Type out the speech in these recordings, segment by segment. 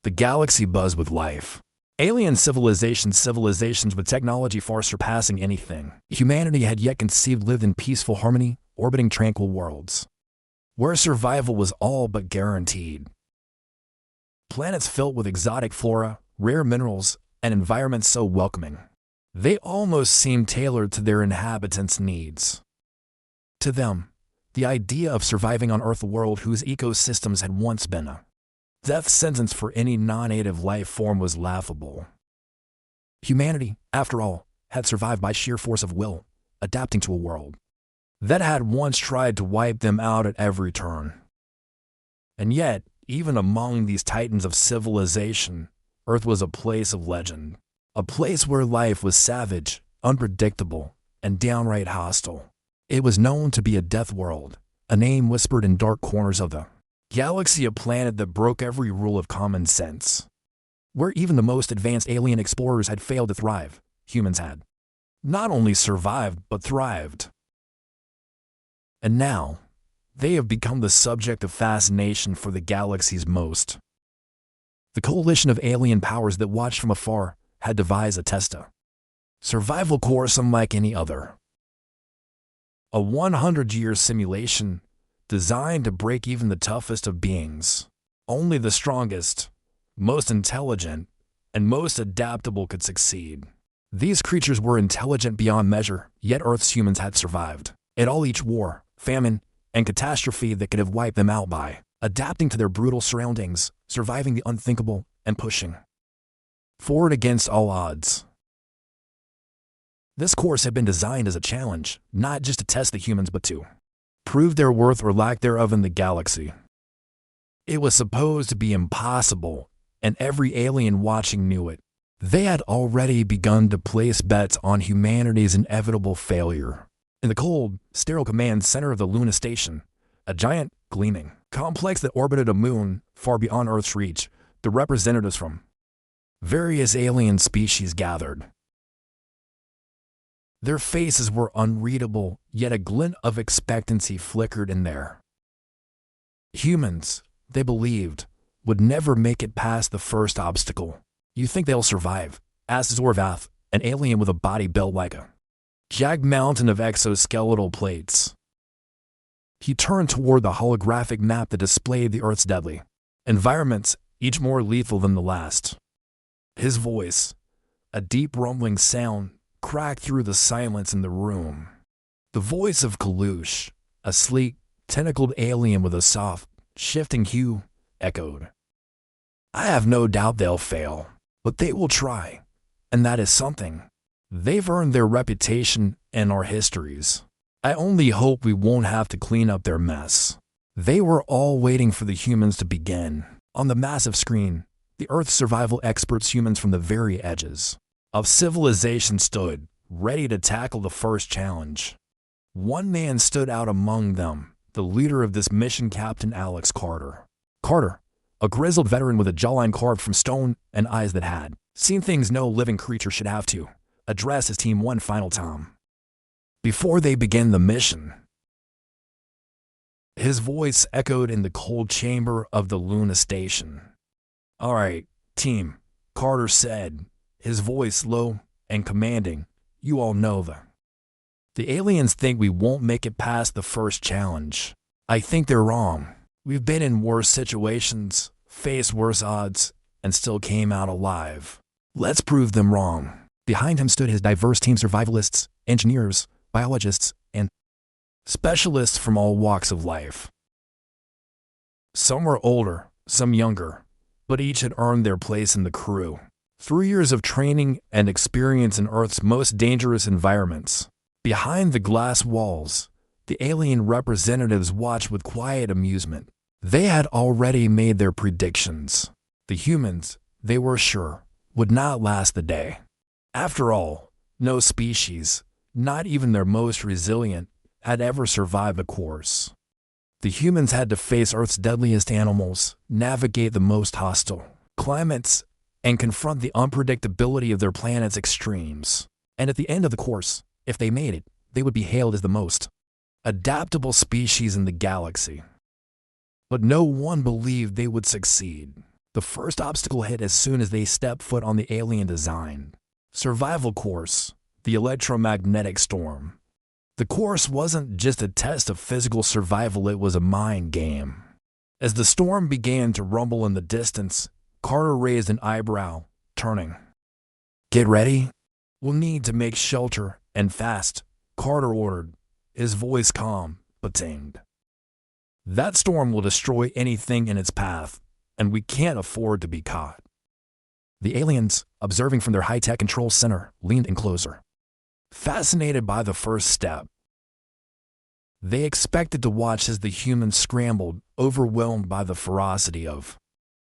The galaxy buzzed with life. Alien civilizations with technology far surpassing anything humanity had yet conceived lived in peaceful harmony, orbiting tranquil worlds, where survival was all but guaranteed. Planets filled with exotic flora, rare minerals, and environments so welcoming. They almost seemed tailored to their inhabitants' needs. To them, the idea of surviving on Earth, a world whose ecosystems had once been a death sentence for any non-native life form, was laughable. Humanity, after all, had survived by sheer force of will, adapting to a world that had once tried to wipe them out at every turn. And yet, even among these titans of civilization, Earth was a place of legend, a place where life was savage, unpredictable, and downright hostile. It was known to be a death world, a name whispered in dark corners of the galaxy, a planet that broke every rule of common sense. Where even the most advanced alien explorers had failed to thrive, humans had not only survived but thrived. And now, they have become the subject of fascination for the galaxy's most. The coalition of alien powers that watched from afar had devised a testa survival course unlike any other. A 100-year simulation designed to break even the toughest of beings. Only the strongest, most intelligent, and most adaptable could succeed. These creatures were intelligent beyond measure, yet Earth's humans had survived at all each war, famine, and catastrophe that could have wiped them out by adapting to their brutal surroundings, surviving the unthinkable, and pushing forward against all odds. This course had been designed as a challenge, not just to test the humans but to prove their worth or lack thereof in the galaxy. It was supposed to be impossible, and every alien watching knew it. They had already begun to place bets on humanity's inevitable failure. In the cold, sterile command center of the Luna Station, a giant, gleaming complex that orbited a moon far beyond Earth's reach, the representatives from various alien species gathered. Their faces were unreadable, yet a glint of expectancy flickered in there. Humans, they believed, would never make it past the first obstacle. "You think they'll survive?" asked Zorvath, an alien with a body built like a jagged mountain of exoskeletal plates. He turned toward the holographic map that displayed the Earth's deadly environments, each more lethal than the last. His voice, a deep rumbling sound, cracked through the silence in the room. The voice of Kalush, a sleek, tentacled alien with a soft, shifting hue, echoed. "I have no doubt they'll fail, but they will try, and that is something. They've earned their reputation and our histories. I only hope we won't have to clean up their mess." They were all waiting for the humans to begin. On the massive screen, the Earth's survival experts, humans from the very edges of civilization, stood, ready to tackle the first challenge. One man stood out among them, the leader of this mission, Captain Alex Carter. Carter, a grizzled veteran with a jawline carved from stone and eyes that had seen things no living creature should have to, addressed his team one final time before they began the mission. His voice echoed in the cold chamber of the Luna Station. "All right, team," Carter said, his voice low and commanding. "You all know the aliens think we won't make it past the first challenge. I think they're wrong. We've been in worse situations, faced worse odds, and still came out alive. Let's prove them wrong." Behind him stood his diverse team, survivalists, engineers, biologists, and specialists from all walks of life. Some were older, some younger, but each had earned their place in the crew. 3 years of training and experience in Earth's most dangerous environments. Behind the glass walls, the alien representatives watched with quiet amusement. They had already made their predictions. The humans, they were sure, would not last the day. After all, no species, not even their most resilient, had ever survived the course. The humans had to face Earth's deadliest animals, navigate the most hostile climates, and confront the unpredictability of their planet's extremes. And at the end of the course, if they made it, they would be hailed as the most adaptable species in the galaxy. But no one believed they would succeed. The first obstacle hit as soon as they stepped foot on the alien-designed survival course, the electromagnetic storm. The course wasn't just a test of physical survival, it was a mind game. As the storm began to rumble in the distance, Carter raised an eyebrow, turning. "Get ready. We'll need to make shelter, and fast," Carter ordered, his voice calm but tinged. "That storm will destroy anything in its path, and we can't afford to be caught." The aliens, observing from their high-tech control center, leaned in closer. Fascinated by the first step, they expected to watch as the humans scrambled, overwhelmed by the ferocity of.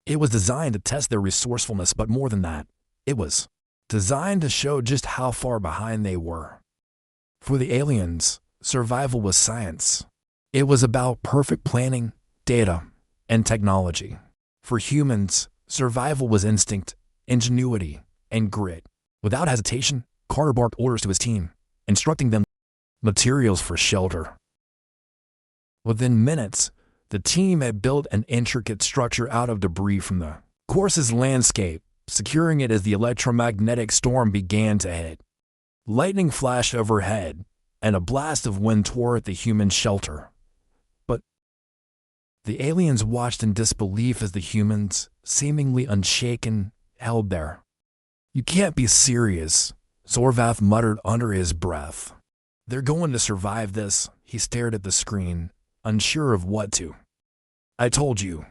It was designed to test their resourcefulness, but more than that, it was designed to show just how far behind they were. For the aliens, survival was science. It was about perfect planning, data, and technology. For humans, survival was instinct, ingenuity, and grit. Without hesitation, Carter barked orders to his team, instructing them materials for shelter. Within minutes, the team had built an intricate structure out of debris from the course's landscape, securing it as the electromagnetic storm began to hit. Lightning flashed overhead, and a blast of wind tore at the human shelter. But the aliens watched in disbelief as the humans, seemingly unshaken, held there. "You can't be serious," Zorvath muttered under his breath. "They're going to survive this." He stared at the screen, unsure of what to. "I told you,"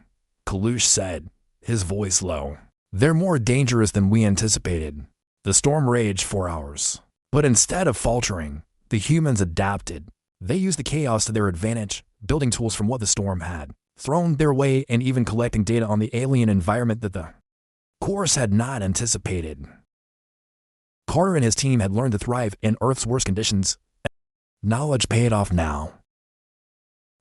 Kalush said, his voice low. "They're more dangerous than we anticipated." The storm raged for hours. But instead of faltering, the humans adapted. They used the chaos to their advantage, building tools from what the storm had thrown their way and even collecting data on the alien environment that the course had not anticipated. Carter and his team had learned to thrive in Earth's worst conditions. Knowledge paid off now.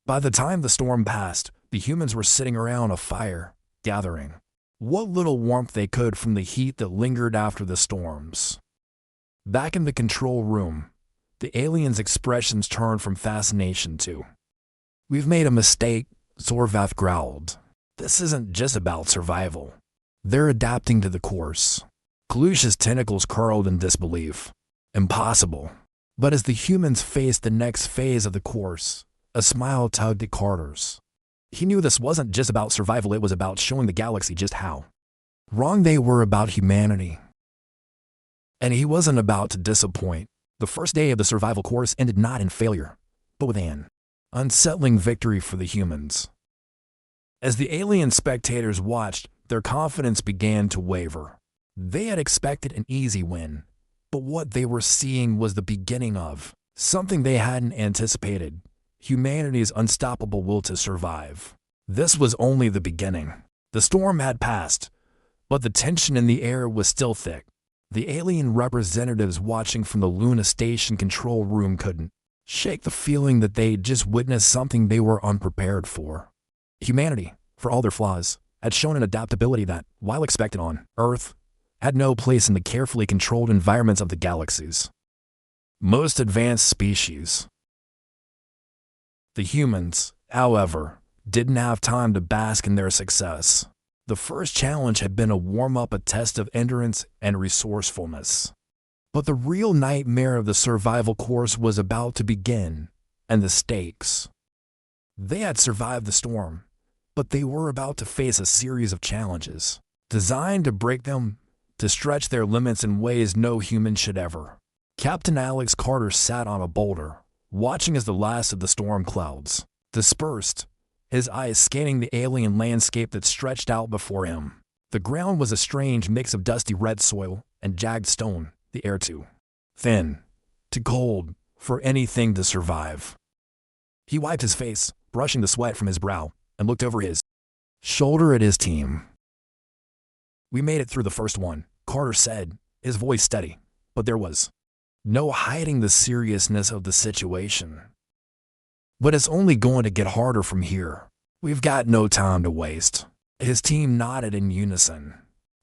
By the time the storm passed, the humans were sitting around a fire, gathering what little warmth they could from the heat that lingered after the storms. Back in the control room, the aliens' expressions turned from fascination to, "We've made a mistake," Zorvath growled. "This isn't just about survival. They're adapting to the course." Kalush's tentacles curled in disbelief. "Impossible." But as the humans faced the next phase of the course, a smile tugged at Carter's. He knew this wasn't just about survival, it was about showing the galaxy just how wrong they were about humanity. And he wasn't about to disappoint. The first day of the survival course ended not in failure, but with an unsettling victory for the humans. As the alien spectators watched, their confidence began to waver. They had expected an easy win, but what they were seeing was the beginning of something they hadn't anticipated: humanity's unstoppable will to survive. This was only the beginning. The storm had passed, but the tension in the air was still thick. The alien representatives watching from the Luna Station control room couldn't shake the feeling that they'd just witnessed something they were unprepared for. Humanity, for all their flaws, had shown an adaptability that, while expected on Earth, had no place in the carefully controlled environments of the galaxy's most advanced species. The humans, however, didn't have time to bask in their success. The first challenge had been a warm-up, a test of endurance and resourcefulness. But the real nightmare of the survival course was about to begin, and the stakes. They had survived the storm, but they were about to face a series of challenges, designed to break them, to stretch their limits in ways no human should ever. Captain Alex Carter sat on a boulder, watching as the last of the storm clouds dispersed, his eyes scanning the alien landscape that stretched out before him. The ground was a strange mix of dusty red soil and jagged stone, the air too thin, too cold for anything to survive. He wiped his face, brushing the sweat from his brow, and looked over his shoulder at his team. "We made it through the first one," Carter said, his voice steady, but there was no hiding the seriousness of the situation. "But it's only going to get harder from here. We've got no time to waste." His team nodded in unison.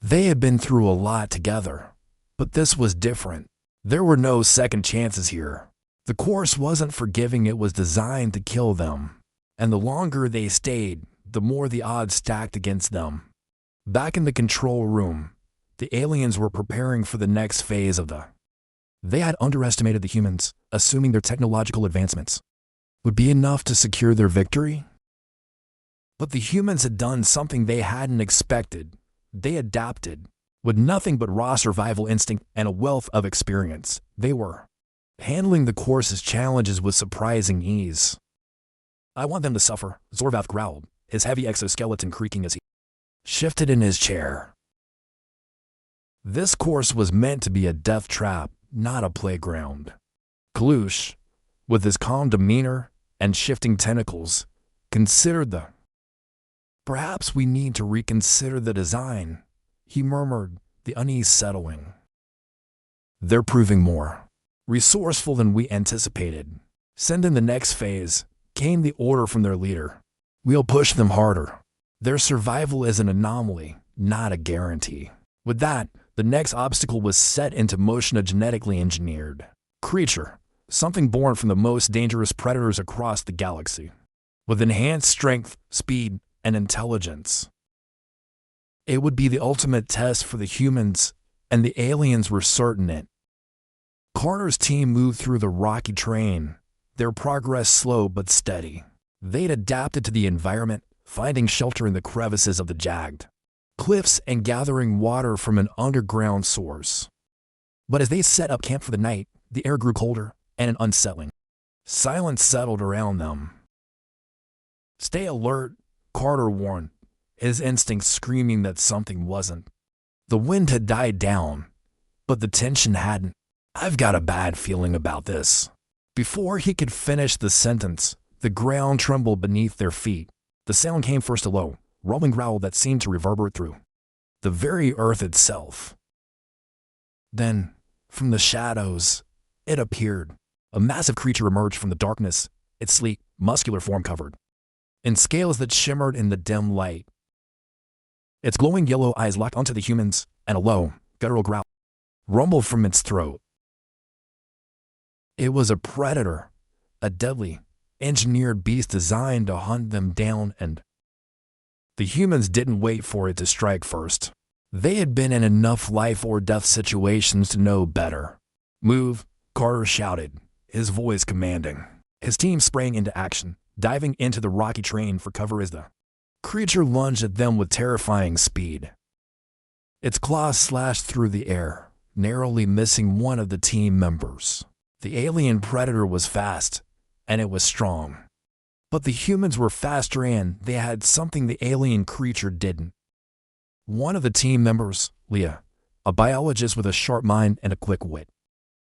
They had been through a lot together, but this was different. There were no second chances here. The course wasn't forgiving, it was designed to kill them. And the longer they stayed, the more the odds stacked against them. Back in the control room, the aliens were preparing for the next phase of the. They had underestimated the humans, assuming their technological advancements would be enough to secure their victory. But the humans had done something they hadn't expected. They adapted. With nothing but raw survival instinct and a wealth of experience, they were handling the course's challenges with surprising ease. I want them to suffer, Zorvath growled, his heavy exoskeleton creaking as he shifted in his chair. This course was meant to be a death trap, not a playground. Kalush, with his calm demeanor and shifting tentacles, considered the. Perhaps we need to reconsider the design, he murmured, the unease settling. They're proving more resourceful than we anticipated. Send in the next phase, came the order from their leader. We'll push them harder. Their survival is an anomaly, not a guarantee. With that, the next obstacle was set into motion, a genetically engineered creature, something born from the most dangerous predators across the galaxy, with enhanced strength, speed, and intelligence. It would be the ultimate test for the humans, and the aliens were certain it. Carter's team moved through the rocky terrain, their progress slow but steady. They'd adapted to the environment, finding shelter in the crevices of the jagged cliffs and gathering water from an underground source. But as they set up camp for the night, the air grew colder, and an unsettling silence settled around them. Stay alert, Carter warned, his instincts screaming that something wasn't. The wind had died down, but the tension hadn't. I've got a bad feeling about this. Before he could finish the sentence, the ground trembled beneath their feet. The sound came first a low, rumbling growl that seemed to reverberate through the very earth itself. Then, from the shadows, it appeared. A massive creature emerged from the darkness, its sleek, muscular form covered in scales that shimmered in the dim light. Its glowing yellow eyes locked onto the humans, and a low, guttural growl rumbled from its throat. It was a predator, a deadly, engineered beast designed to hunt them down, and the humans didn't wait for it to strike first. They had been in enough life or death situations to know better. Move, Carter shouted, his voice commanding. His team sprang into action, diving into the rocky terrain for cover as the creature lunged at them with terrifying speed. Its claws slashed through the air, narrowly missing one of the team members. The alien predator was fast, and it was strong. But the humans were faster, and they had something the alien creature didn't. One of the team members, Leah, a biologist with a sharp mind and a quick wit,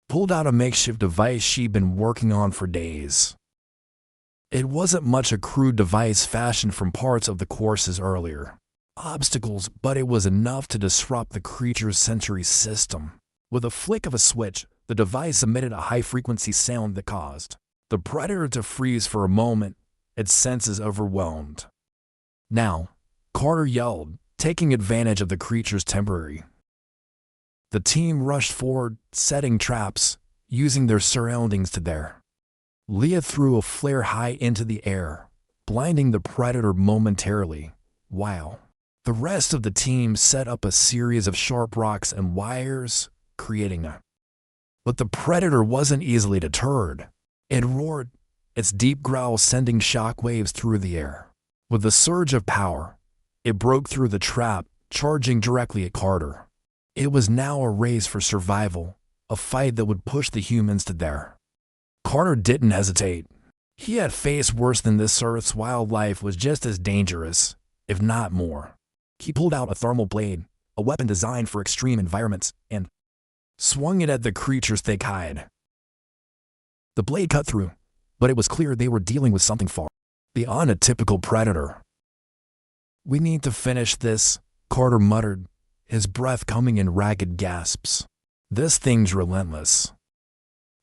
pulled out a makeshift device she'd been working on for days. It wasn't much a crude device fashioned from parts of the course's earlier obstacles, but it was enough to disrupt the creature's sensory system. With a flick of a switch, the device emitted a high-frequency sound that caused the predator to freeze for a moment, its senses overwhelmed. Now, Carter yelled, taking advantage of the creature's temporary. The team rushed forward, setting traps, using their surroundings to their. Leah threw a flare high into the air, blinding the predator momentarily, while the rest of the team set up a series of sharp rocks and wires, creating a. But the predator wasn't easily deterred. It roared, its deep growl sending shock waves through the air. With a surge of power, it broke through the trap, charging directly at Carter. It was now a race for survival, a fight that would push the humans to their. Carter didn't hesitate. He had faced worse than this. Earth's wildlife was just as dangerous, if not more. He pulled out a thermal blade, a weapon designed for extreme environments, and swung it at the creature's thick hide. The blade cut through, but it was clear they were dealing with something far beyond a typical predator. We need to finish this, Carter muttered, his breath coming in ragged gasps. This thing's relentless.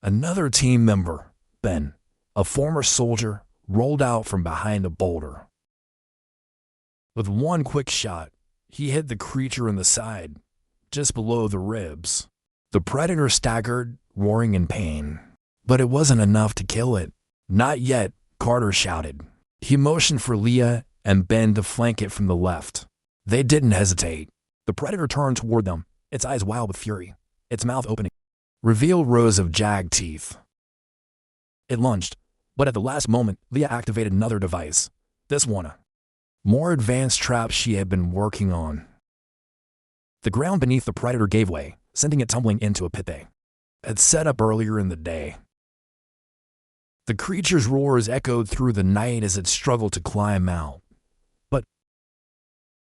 Another team member, Ben, a former soldier, rolled out from behind a boulder. With one quick shot, he hit the creature in the side, just below the ribs. The predator staggered, roaring in pain. But it wasn't enough to kill it. Not yet, Carter shouted. He motioned for Leah and Ben to flank it from the left. They didn't hesitate. The predator turned toward them, its eyes wild with fury, its mouth opening, revealed rows of jagged teeth. It lunged, but at the last moment, Leah activated another device. This one, a more advanced trap she had been working on. The ground beneath the predator gave way, sending it tumbling into a pit they had set up earlier in the day. The creature's roars echoed through the night as it struggled to climb out. But,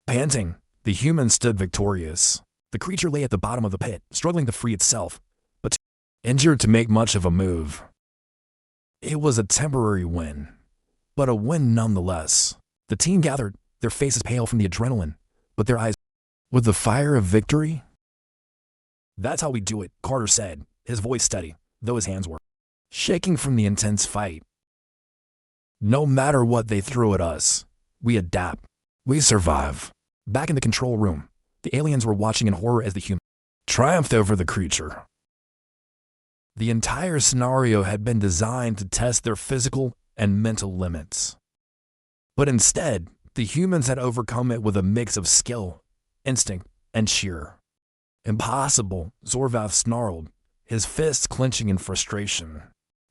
panting, the human stood victorious. The creature lay at the bottom of the pit, struggling to free itself, but too injured to make much of a move. It was a temporary win, but a win nonetheless. The team gathered, their faces pale from the adrenaline, but their eyes with the fire of victory. "That's how we do it," Carter said, his voice steady, though his hands were shaking from the intense fight. "No matter what they throw at us, we adapt. We survive." Back in the control room, the aliens were watching in horror as the human triumphed over the creature. The entire scenario had been designed to test their physical and mental limits. But instead, the humans had overcome it with a mix of skill, instinct, and sheer impossible, Zorvath snarled, his fists clenching in frustration.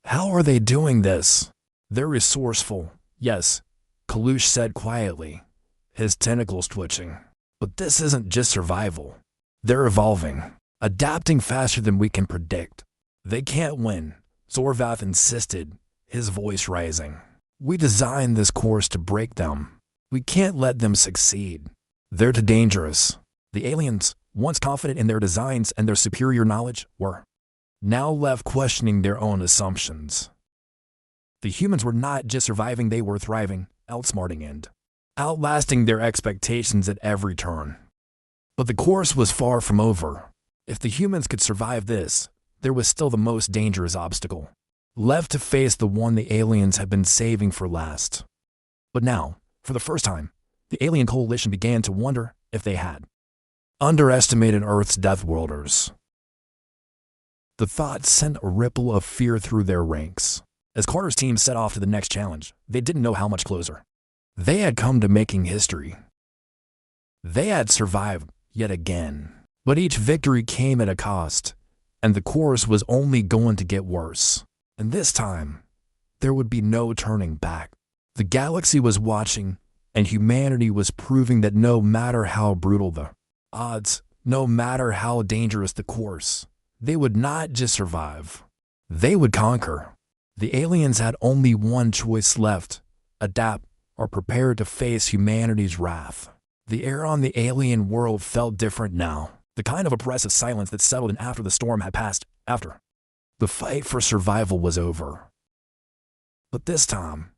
"How are they doing this?" "They're resourceful, yes," Kalush said quietly, his tentacles twitching. "But this isn't just survival. They're evolving, adapting faster than we can predict." "They can't win," Zorvath insisted, his voice rising. "We designed this course to break them. We can't let them succeed. They're too dangerous." The aliens, once confident in their designs and their superior knowledge, were now left questioning their own assumptions. The humans were not just surviving, they were thriving, outsmarting and outlasting their expectations at every turn. But the course was far from over. If the humans could survive this, there was still the most dangerous obstacle left to face, the one the aliens had been saving for last. But now, for the first time, the alien coalition began to wonder if they had underestimated Earth's Deathworlders. The thought sent a ripple of fear through their ranks. As Carter's team set off to the next challenge, they didn't know how much closer they had come to making history. They had survived yet again, but each victory came at a cost, and the course was only going to get worse. And this time, there would be no turning back. The galaxy was watching, and humanity was proving that no matter how brutal the odds, no matter how dangerous the course, they would not just survive. They would conquer. The aliens had only one choice left: adapt or prepare to face humanity's wrath. The air on the alien world felt different now, the kind of oppressive silence that settled in after the storm had passed, after the fight for survival was over. But this time,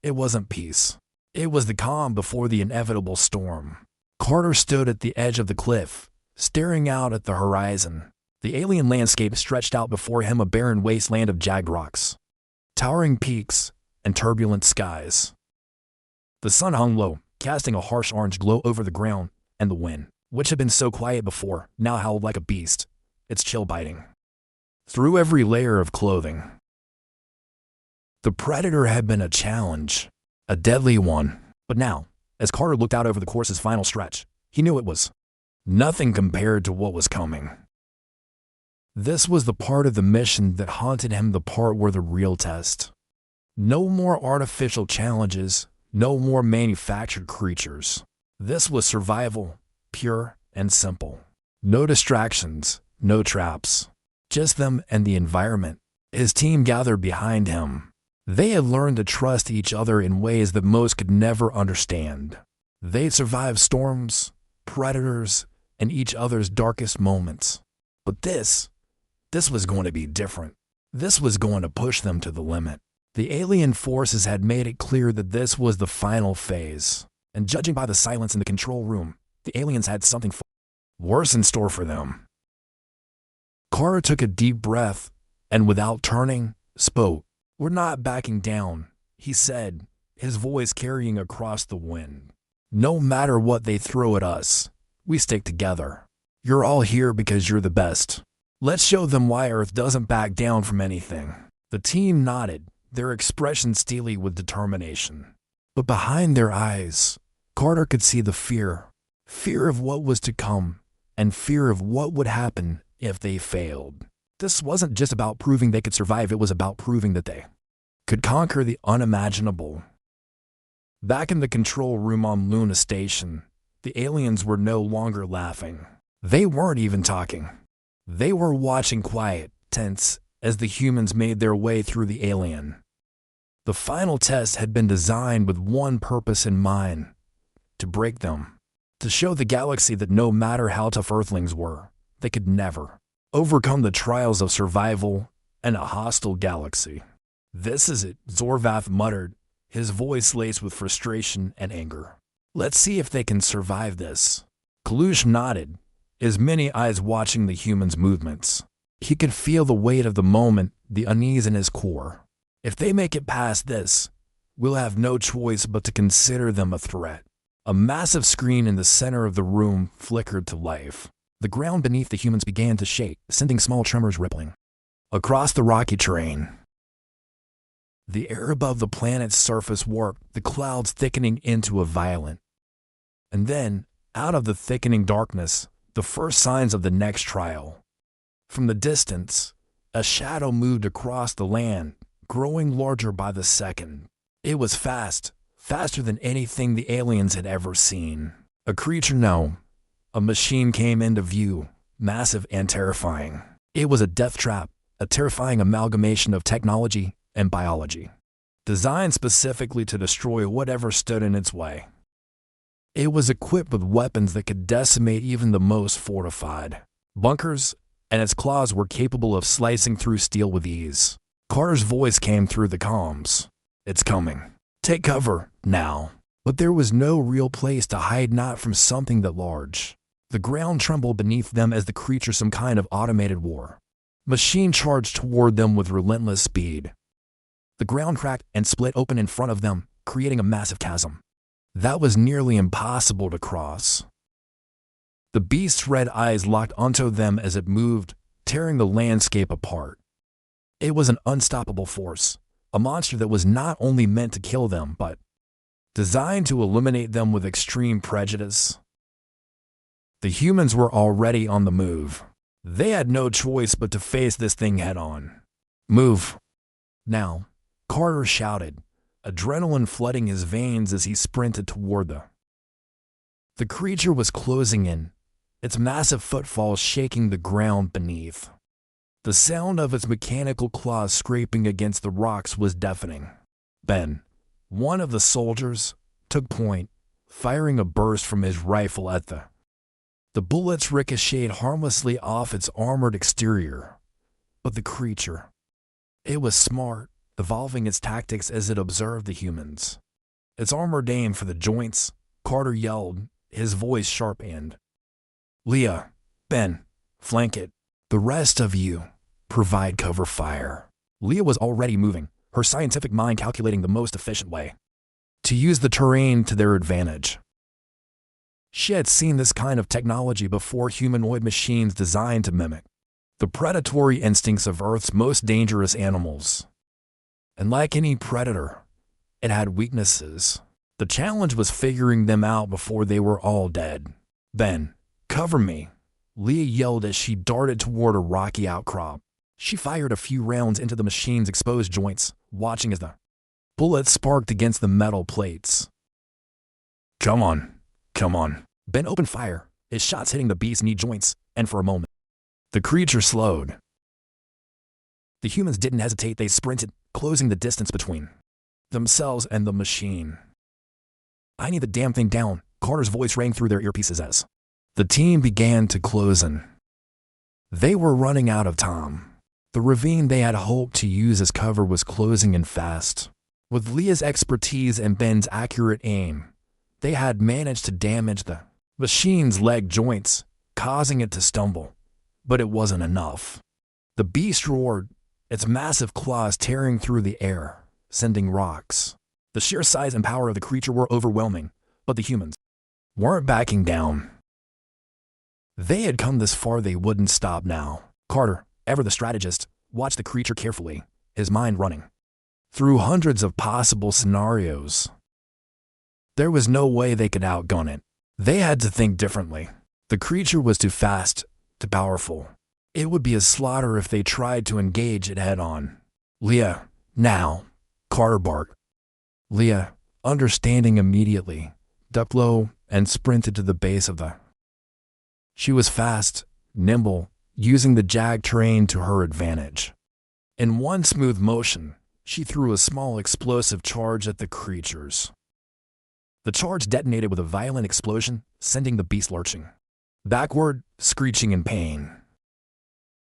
it wasn't peace. It was the calm before the inevitable storm. Carter stood at the edge of the cliff, staring out at the horizon. The alien landscape stretched out before him, a barren wasteland of jagged rocks, towering peaks, and turbulent skies. The sun hung low, casting a harsh orange glow over the ground, and the wind, which had been so quiet before, now howled like a beast, its chill biting through every layer of clothing. The predator had been a challenge, a deadly one, but now, as Carter looked out over the course's final stretch, he knew it was nothing compared to what was coming. This was the part of the mission that haunted him, the part where the real test. No more artificial challenges, no more manufactured creatures. This was survival, pure and simple. No distractions, no traps. Just them and the environment. His team gathered behind him. They had learned to trust each other in ways that most could never understand. They'd survived storms, predators, and each other's darkest moments. But this was going to be different. This was going to push them to the limit. The alien forces had made it clear that this was the final phase. And judging by the silence in the control room, the aliens had something worse in store for them. Carter took a deep breath, and without turning, spoke. "We're not backing down," he said, his voice carrying across the wind. "No matter what they throw at us, we stick together. You're all here because you're the best. Let's show them why Earth doesn't back down from anything." The team nodded, their expressions steely with determination. But behind their eyes, Carter could see the fear. Fear of what was to come, and fear of what would happen if they failed. This wasn't just about proving they could survive, it was about proving that they could conquer the unimaginable. Back in the control room on Luna Station, the aliens were no longer laughing. They weren't even talking. They were watching quiet, tense, as the humans made their way through the alien. The final test had been designed with one purpose in mind: to break them. To show the galaxy that no matter how tough Earthlings were, they could never overcome the trials of survival in a hostile galaxy. "This is it," Zorvath muttered, his voice laced with frustration and anger. "Let's see if they can survive this." Kalush nodded, his many eyes watching the humans' movements. He could feel the weight of the moment, the unease in his core. If they make it past this, we'll have no choice but to consider them a threat. A massive screen in the center of the room flickered to life. The ground beneath the humans began to shake, sending small tremors rippling across the rocky terrain. The air above the planet's surface warped, the clouds thickening into a violet. And then, out of the thickening darkness, the first signs of the next trial. From the distance, a shadow moved across the land, growing larger by the second. It was fast, faster than anything the aliens had ever seen. A creature, no. A machine came into view, massive and terrifying. It was a death trap, a terrifying amalgamation of technology and biology, designed specifically to destroy whatever stood in its way. It was equipped with weapons that could decimate even the most fortified bunkers, and its claws were capable of slicing through steel with ease. Carter's voice came through the comms. "It's coming. Take cover, now." But there was no real place to hide, not from something that large. The ground trembled beneath them as the creature, some kind of automated war machine, charged toward them with relentless speed. The ground cracked and split open in front of them, creating a massive chasm that was nearly impossible to cross. The beast's red eyes locked onto them as it moved, tearing the landscape apart. It was an unstoppable force, a monster that was not only meant to kill them, but designed to eliminate them with extreme prejudice. The humans were already on the move. They had no choice but to face this thing head-on. "Move now," Carter shouted, adrenaline flooding his veins as he sprinted toward the creature was closing in, its massive footfalls shaking the ground beneath. The sound of its mechanical claws scraping against the rocks was deafening. Ben, one of the soldiers, took point, firing a burst from his rifle at the bullets ricocheted harmlessly off its armored exterior. But the creature, it was smart, evolving its tactics as it observed the humans. Its armored aim for the joints, Carter yelled, his voice sharp and, "Leah, Ben, flank it. The rest of you, provide cover fire." Leah was already moving, her scientific mind calculating the most efficient way to use the terrain to their advantage. She had seen this kind of technology before, humanoid machines designed to mimic the predatory instincts of Earth's most dangerous animals. And like any predator, it had weaknesses. The challenge was figuring them out before they were all dead. "Ben, cover me," Leah yelled as she darted toward a rocky outcrop. She fired a few rounds into the machine's exposed joints, watching as the bullets sparked against the metal plates. Come on. Ben opened fire, his shots hitting the beast's knee joints, and for a moment, the creature slowed. The humans didn't hesitate, they sprinted, closing the distance between themselves and the machine. "I need the damn thing down," Carter's voice rang through their earpieces as the team began to close in. They were running out of time. The ravine they had hoped to use as cover was closing in fast. With Leah's expertise and Ben's accurate aim, they had managed to damage the machine's leg joints, causing it to stumble. But it wasn't enough. The beast roared, its massive claws tearing through the air, sending rocks. The sheer size and power of the creature were overwhelming, but the humans weren't backing down. They had come this far, they wouldn't stop now. Carter, ever the strategist, watched the creature carefully, his mind running through hundreds of possible scenarios. There was no way they could outgun it. They had to think differently. The creature was too fast, too powerful. It would be a slaughter if they tried to engage it head-on. Leah, now, Carter barked. Leah, understanding immediately, ducked low and sprinted to the base of the. She was fast, nimble, using the jag terrain to her advantage. In one smooth motion, she threw a small explosive charge at the creatures. The charge detonated with a violent explosion, sending the beast lurching backward, screeching in pain.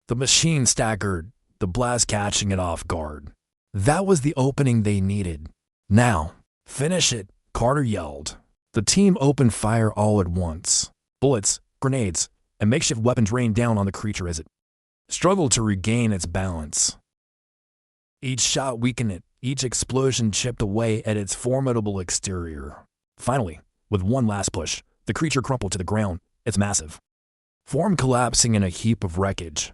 The machine staggered, the blast catching it off guard. That was the opening they needed. Now, finish it, Carter yelled. The team opened fire all at once. Bullets, grenades, and makeshift weapons rained down on the creature as it struggled to regain its balance. Each shot weakened it, each explosion chipped away at its formidable exterior. Finally, with one last push, the creature crumpled to the ground, its massive form collapsing in a heap of wreckage.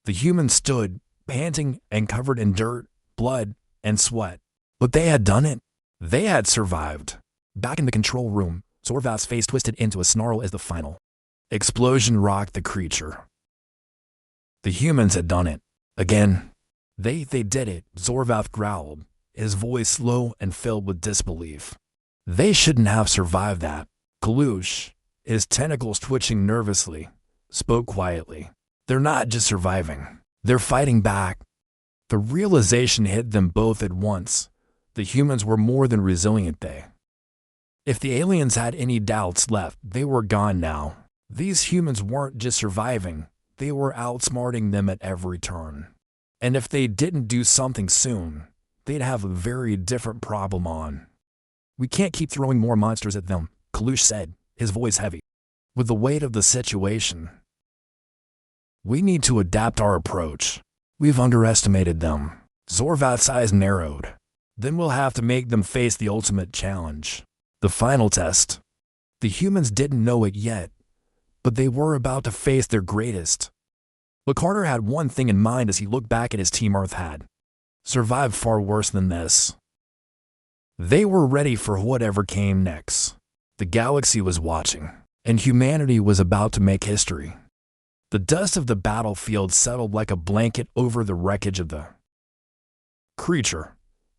The humans stood, panting and covered in dirt, blood, and sweat. But they had done it. They had survived. Back in the control room, Zorvath's face twisted into a snarl as the final explosion rocked the creature. The humans had done it. Again. They did it, Zorvath growled, his voice low and filled with disbelief. They shouldn't have survived that. Kalush, his tentacles twitching nervously, spoke quietly. They're not just surviving. They're fighting back. The realization hit them both at once. The humans were more than resilient. If the aliens had any doubts left, they were gone now. These humans weren't just surviving. They were outsmarting them at every turn. And if they didn't do something soon, they'd have a very different problem on. We can't keep throwing more monsters at them, Kalush said, his voice heavy with the weight of the situation. We need to adapt our approach. We've underestimated them. Zorvath's eyes narrowed. Then we'll have to make them face the ultimate challenge. The final test. The humans didn't know it yet, but they were about to face their greatest. But Carter had one thing in mind as he looked back at his team. Earth had survived far worse than this. They were ready for whatever came next. The galaxy was watching, and humanity was about to make history. The dust of the battlefield settled like a blanket over the wreckage of the creature.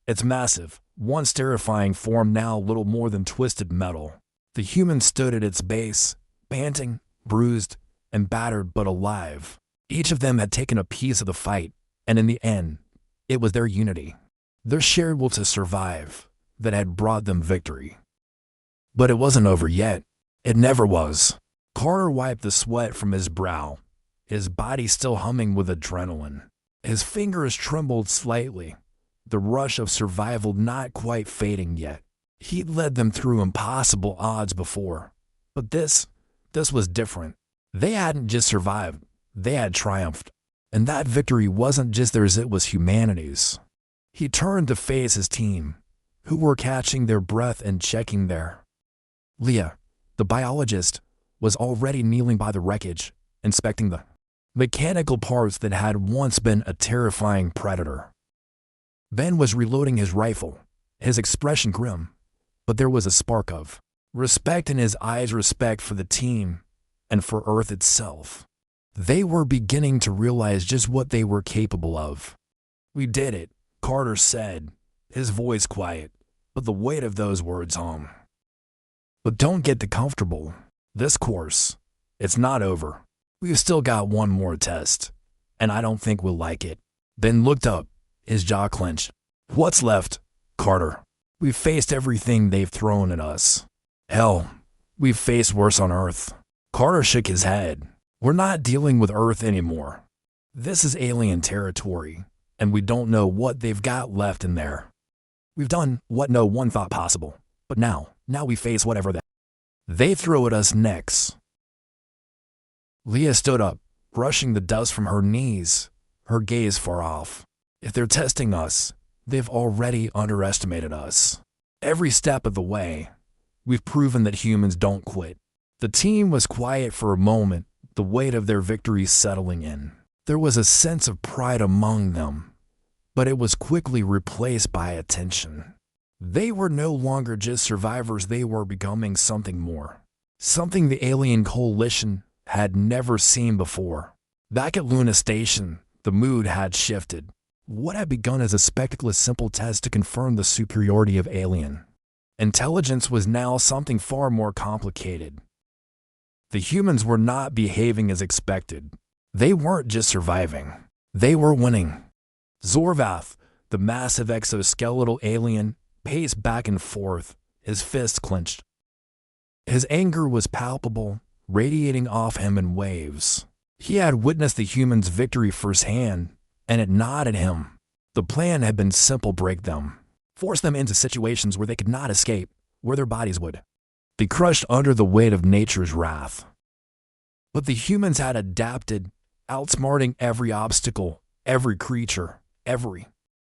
Its massive, once terrifying form now little more than twisted metal. The human stood at its base, panting, bruised, and battered but alive. Each of them had taken a piece of the fight, and in the end, it was their unity, their shared will to survive, that had brought them victory. But it wasn't over yet. It never was. Carter wiped the sweat from his brow, his body still humming with adrenaline. His fingers trembled slightly, the rush of survival not quite fading yet. He'd led them through impossible odds before, but this was different. They hadn't just survived. They had triumphed, and that victory wasn't just theirs, it was humanity's. He turned to face his team, who were catching their breath and checking their. Leah, the biologist, was already kneeling by the wreckage, inspecting the mechanical parts that had once been a terrifying predator. Ben was reloading his rifle, his expression grim, but there was a spark of respect in his eyes, respect for the team and for Earth itself. They were beginning to realize just what they were capable of. We did it, Carter said, his voice quiet, but the weight of those words hung. But don't get too comfortable. This course, it's not over. We've still got one more test, and I don't think we'll like it. Ben looked up, his jaw clenched. What's left, Carter? We've faced everything they've thrown at us. Hell, we've faced worse on Earth. Carter shook his head. We're not dealing with Earth anymore. This is alien territory, and we don't know what they've got left in there. We've done what no one thought possible, but now we face whatever they throw at us next. Leah stood up, brushing the dust from her knees, her gaze far off. If they're testing us, they've already underestimated us. Every step of the way, we've proven that humans don't quit. The team was quiet for a moment, the weight of their victory settling in. There was a sense of pride among them, but it was quickly replaced by attention. They were no longer just survivors, they were becoming something more. Something the alien coalition had never seen before. Back at Luna Station, the mood had shifted. What had begun as a spectacular simple test to confirm the superiority of alien intelligence was now something far more complicated. The humans were not behaving as expected. They weren't just surviving. They were winning. Zorvath, the massive exoskeletal alien, paced back and forth, his fists clenched. His anger was palpable, radiating off him in waves. He had witnessed the humans' victory firsthand, and it gnawed at him. The plan had been simple: break them, force them into situations where they could not escape, where their bodies would be crushed under the weight of nature's wrath. But the humans had adapted, outsmarting every obstacle, every creature, every.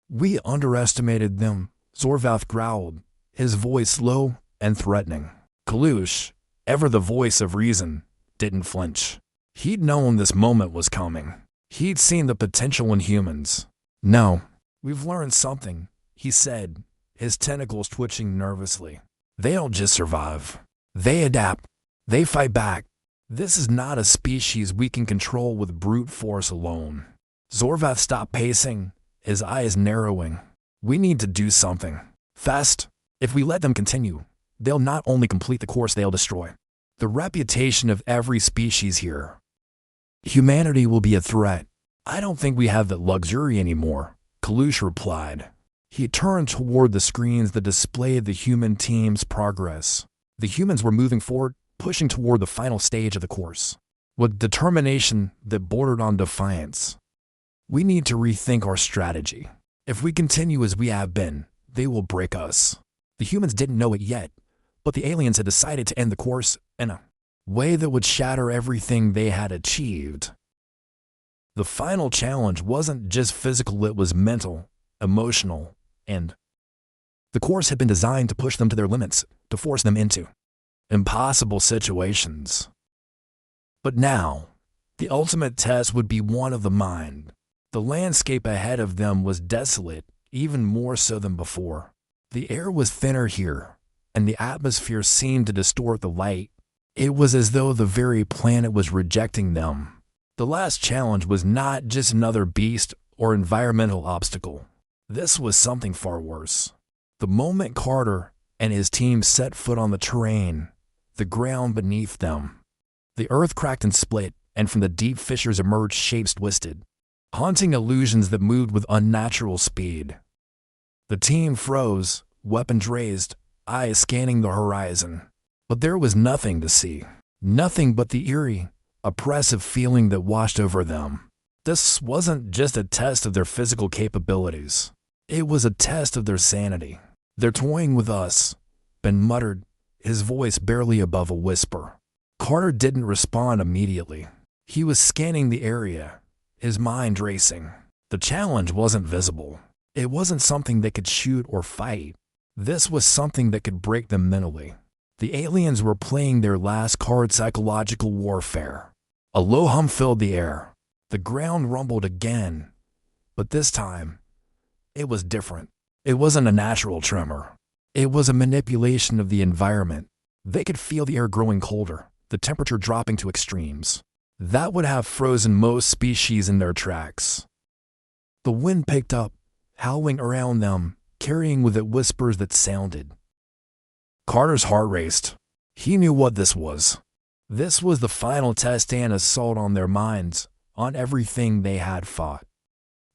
We underestimated them, Zorvath growled, his voice low and threatening. Kalush, ever the voice of reason, didn't flinch. He'd known this moment was coming. He'd seen the potential in humans. No, we've learned something, he said, his tentacles twitching nervously. They don't just survive. They adapt. They fight back. This is not a species we can control with brute force alone. Zorvath stopped pacing, his eyes narrowing. We need to do something. Fast. If we let them continue, they'll not only complete the course, they'll destroy the reputation of every species here. Humanity will be a threat. I don't think we have that luxury anymore, Kalush replied. He turned toward the screens that displayed the human team's progress. The humans were moving forward, pushing toward the final stage of the course, with determination that bordered on defiance. We need to rethink our strategy. If we continue as we have been, they will break us. The humans didn't know it yet, but the aliens had decided to end the course in a way that would shatter everything they had achieved. The final challenge wasn't just physical, it was mental, emotional, and the course had been designed to push them to their limits, to force them into impossible situations. But now, the ultimate test would be one of the mind. The landscape ahead of them was desolate, even more so than before. The air was thinner here, and the atmosphere seemed to distort the light. It was as though the very planet was rejecting them. The last challenge was not just another beast or environmental obstacle. This was something far worse. The moment Carter and his team set foot on the terrain, the ground beneath them, the earth cracked and split, and from the deep fissures emerged shapes twisted, haunting illusions that moved with unnatural speed. The team froze, weapons raised, eyes scanning the horizon. But there was nothing to see. Nothing but the eerie, oppressive feeling that washed over them. This wasn't just a test of their physical capabilities. It was a test of their sanity. "They're toying with us," Ben muttered, his voice barely above a whisper. Carter didn't respond immediately. He was scanning the area, his mind racing. The challenge wasn't visible. It wasn't something they could shoot or fight. This was something that could break them mentally. The aliens were playing their last card: psychological warfare. A low hum filled the air. The ground rumbled again, but this time, it was different. It wasn't a natural tremor. It was a manipulation of the environment. They could feel the air growing colder, the temperature dropping to extremes that would have frozen most species in their tracks. The wind picked up, howling around them, carrying with it whispers that sounded. Carter's heart raced. He knew what this was. This was the final test and assault on their minds, on everything they had fought.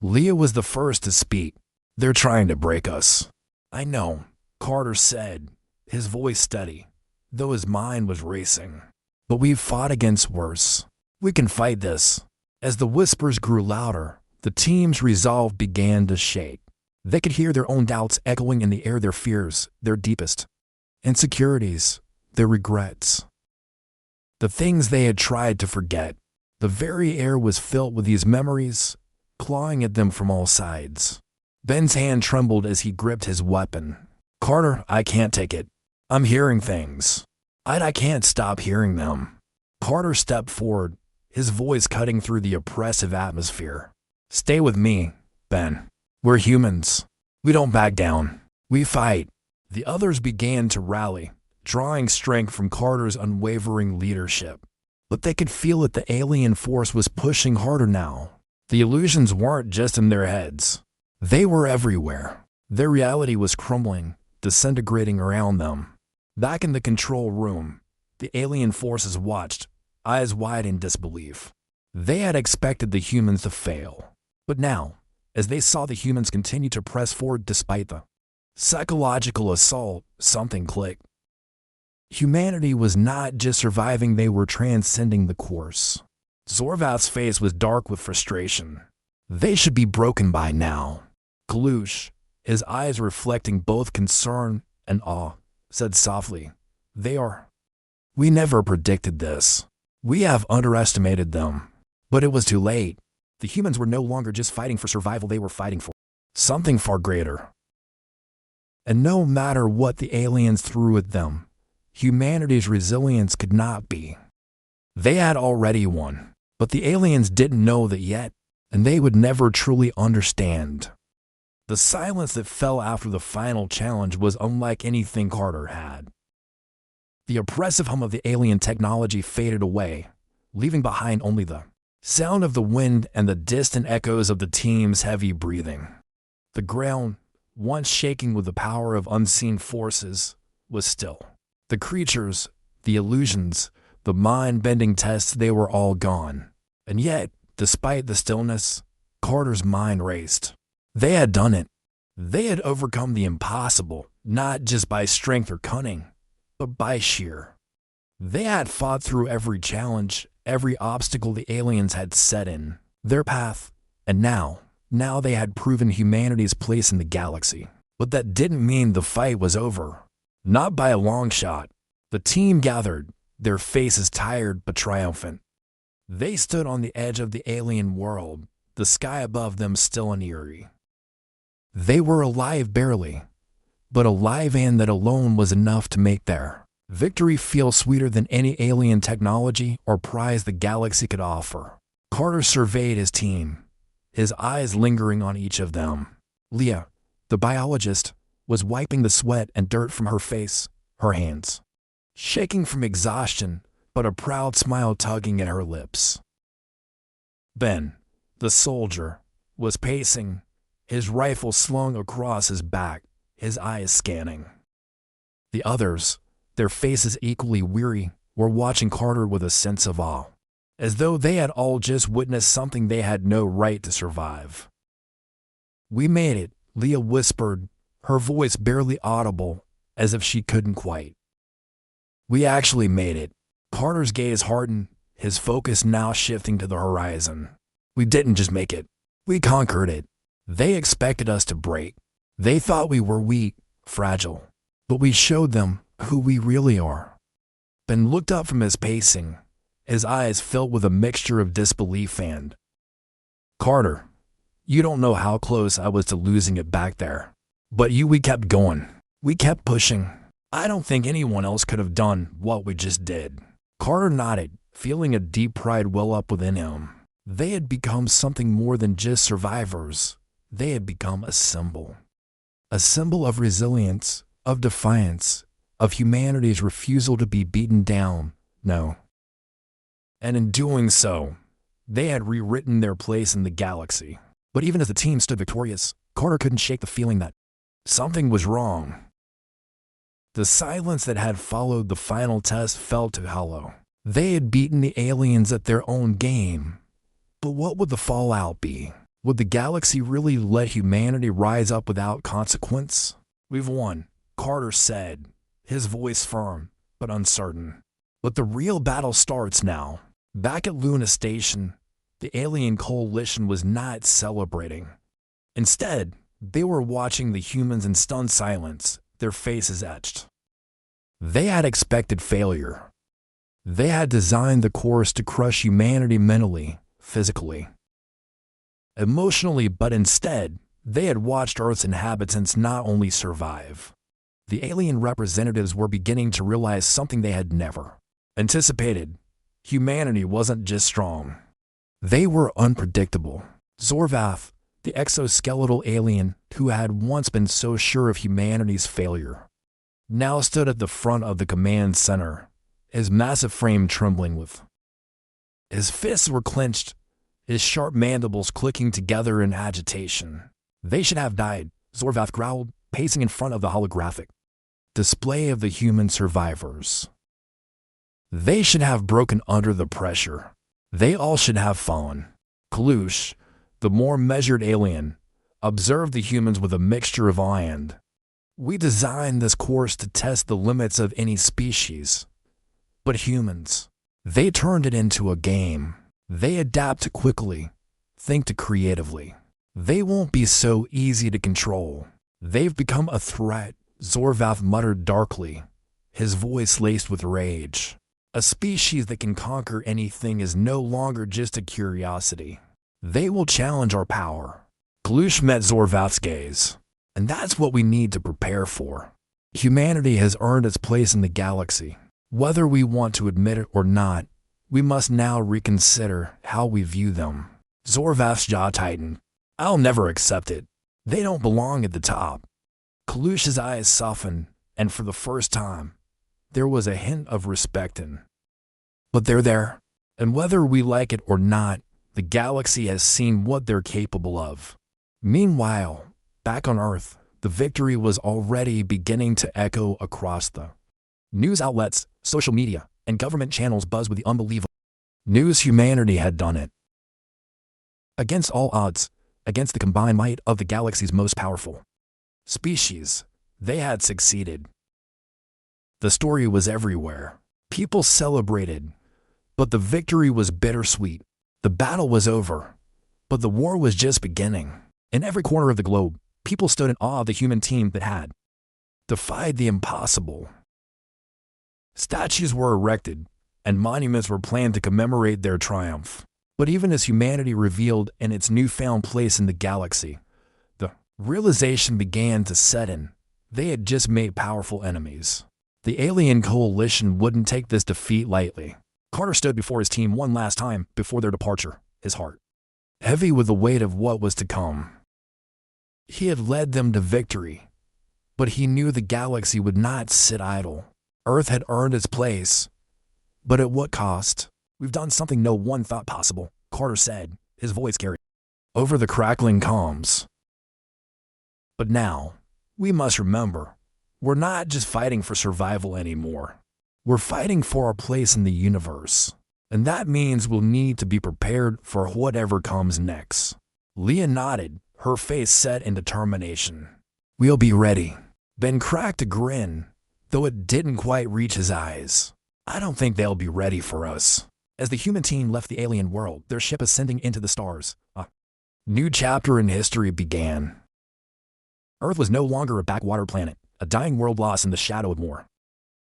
Leah was the first to speak. "They're trying to break us." "I know," Carter said, his voice steady, though his mind was racing. "But we've fought against worse. We can fight this." As the whispers grew louder, the team's resolve began to shake. They could hear their own doubts echoing in the air, their fears, their deepest insecurities, their regrets. The things they had tried to forget. The very air was filled with these memories, clawing at them from all sides. Ben's hand trembled as he gripped his weapon. "Carter, I can't take it. I'm hearing things. I can't stop hearing them." Carter stepped forward, his voice cutting through the oppressive atmosphere. "Stay with me, Ben. We're humans. We don't back down. We fight." The others began to rally, drawing strength from Carter's unwavering leadership. But they could feel that the alien force was pushing harder now. The illusions weren't just in their heads. They were everywhere. Their reality was crumbling, disintegrating around them. Back in the control room, the alien forces watched, eyes wide in disbelief. They had expected the humans to fail. But now, as they saw the humans continue to press forward despite the psychological assault, something clicked. Humanity was not just surviving, they were transcending the course. Zorvath's face was dark with frustration. They should be broken by now. Kalush, his eyes reflecting both concern and awe, said softly, "They are. We never predicted this. We have underestimated them." But it was too late. The humans were no longer just fighting for survival, they were fighting for something far greater. And no matter what the aliens threw at them, humanity's resilience could not be. They had already won, but the aliens didn't know that yet, and they would never truly understand. The silence that fell after the final challenge was unlike anything Carter had. The oppressive hum of the alien technology faded away, leaving behind only the sound of the wind and the distant echoes of the team's heavy breathing. The ground, once shaking with the power of unseen forces, was still. The creatures, the illusions, the mind-bending tests, they were all gone. And yet, despite the stillness, Carter's mind raced. They had done it. They had overcome the impossible, not just by strength or cunning, but by sheer. They had fought through every challenge, every obstacle the aliens had set in their path, and now they had proven humanity's place in the galaxy. But that didn't mean the fight was over. Not by a long shot. The team gathered, their faces tired but triumphant. They stood on the edge of the alien world, the sky above them still and eerie. They were alive barely, but alive, and that alone was enough to make their victory feel sweeter than any alien technology or prize the galaxy could offer. Carter surveyed his team, his eyes lingering on each of them. Leah, the biologist, was wiping the sweat and dirt from her face, her hands shaking from exhaustion, but a proud smile tugging at her lips. Ben, the soldier, was pacing, his rifle slung across his back, his eyes scanning. The others, their faces equally weary, were watching Carter with a sense of awe, as though they had all just witnessed something they had no right to survive. "We made it," Leah whispered, her voice barely audible, as if she couldn't quite. "We actually made it." Carter's gaze hardened, his focus now shifting to the horizon. "We didn't just make it. We conquered it. They expected us to break. They thought we were weak, fragile. But we showed them who we really are." Ben looked up from his pacing, his eyes filled with a mixture of disbelief and, "Carter, you don't know how close I was to losing it back there. But we kept going. We kept pushing. I don't think anyone else could have done what we just did." Carter nodded, feeling a deep pride well up within him. They had become something more than just survivors. They had become a symbol. A symbol of resilience, of defiance, of humanity's refusal to be beaten down. No. And in doing so, they had rewritten their place in the galaxy. But even as the team stood victorious, Carter couldn't shake the feeling that something was wrong. The silence that had followed the final test felt too hollow. They had beaten the aliens at their own game. But what would the fallout be? Would the galaxy really let humanity rise up without consequence? "We've won," Carter said, his voice firm but uncertain. "But the real battle starts now." Back at Luna Station, the alien coalition was not celebrating. Instead, they were watching the humans in stunned silence, their faces etched. They had expected failure. They had designed the course to crush humanity mentally, physically, emotionally, but instead, they had watched Earth's inhabitants not only survive. The alien representatives were beginning to realize something they had never anticipated. Humanity wasn't just strong. They were unpredictable. Zorvath, the exoskeletal alien who had once been so sure of humanity's failure, now stood at the front of the command center, his massive frame trembling with. His fists were clenched, his sharp mandibles clicking together in agitation. They should have died, Zorvath growled, pacing in front of the holographic display of the human survivors. They should have broken under the pressure. They all should have fallen. Kalush, the more measured alien, observed the humans with a mixture of awe and. We designed this course to test the limits of any species. But humans, they turned it into a game. They adapt quickly, think creatively. They won't be so easy to control. They've become a threat, Zorvath muttered darkly, his voice laced with rage. A species that can conquer anything is no longer just a curiosity. They will challenge our power. Kalush met Zorvath's gaze. And that's what we need to prepare for. Humanity has earned its place in the galaxy. Whether we want to admit it or not, we must now reconsider how we view them. Zorvath's jaw tightened. I'll never accept it. They don't belong at the top. Kalush's eyes softened, and for the first time, there was a hint of respect in. But they're there, and whether we like it or not, the galaxy has seen what they're capable of. Meanwhile, back on Earth, the victory was already beginning to echo across the news outlets, social media, and government channels buzzed with the unbelievable news. Humanity had done it. Against all odds, against the combined might of the galaxy's most powerful species, they had succeeded. The story was everywhere. People celebrated, but the victory was bittersweet. The battle was over, but the war was just beginning. In every corner of the globe, people stood in awe of the human team that had defied the impossible. Statues were erected, and monuments were planned to commemorate their triumph. But even as humanity revealed in its newfound place in the galaxy, the realization began to set in. They had just made powerful enemies. The alien coalition wouldn't take this defeat lightly. Carter stood before his team one last time before their departure, his heart heavy with the weight of what was to come. He had led them to victory, but he knew the galaxy would not sit idle. Earth had earned its place, but at what cost? We've done something no one thought possible, Carter said, his voice carried over the crackling comms. But now, we must remember, we're not just fighting for survival anymore. We're fighting for our place in the universe, and that means we'll need to be prepared for whatever comes next. Leah nodded, her face set in determination. We'll be ready. Ben cracked a grin, though it didn't quite reach his eyes. I don't think they'll be ready for us. As the human team left the alien world, their ship ascending into the stars, a new chapter in history began. Earth was no longer a backwater planet, a dying world lost in the shadow of more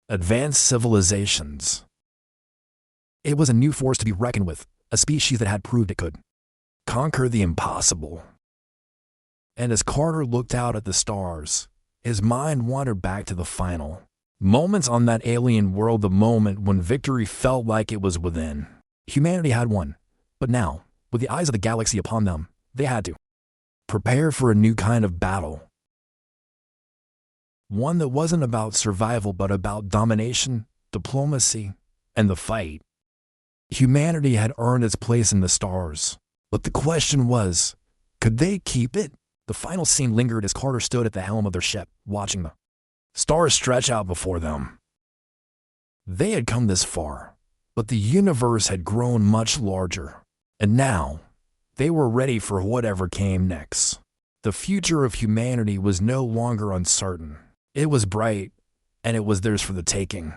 advanced civilizations. It was a new force to be reckoned with, a species that had proved it could conquer the impossible. And as Carter looked out at the stars, his mind wandered back to the final moments on that alien world, the moment when victory felt like it was within. Humanity had won, but now, with the eyes of the galaxy upon them, they had to prepare for a new kind of battle. One that wasn't about survival but about domination, diplomacy, and the fight. Humanity had earned its place in the stars, but the question was, could they keep it? The final scene lingered as Carter stood at the helm of their ship, watching the stars stretch out before them. They had come this far, but the universe had grown much larger, and now they were ready for whatever came next. The future of humanity was no longer uncertain. It was bright, and it was theirs for the taking.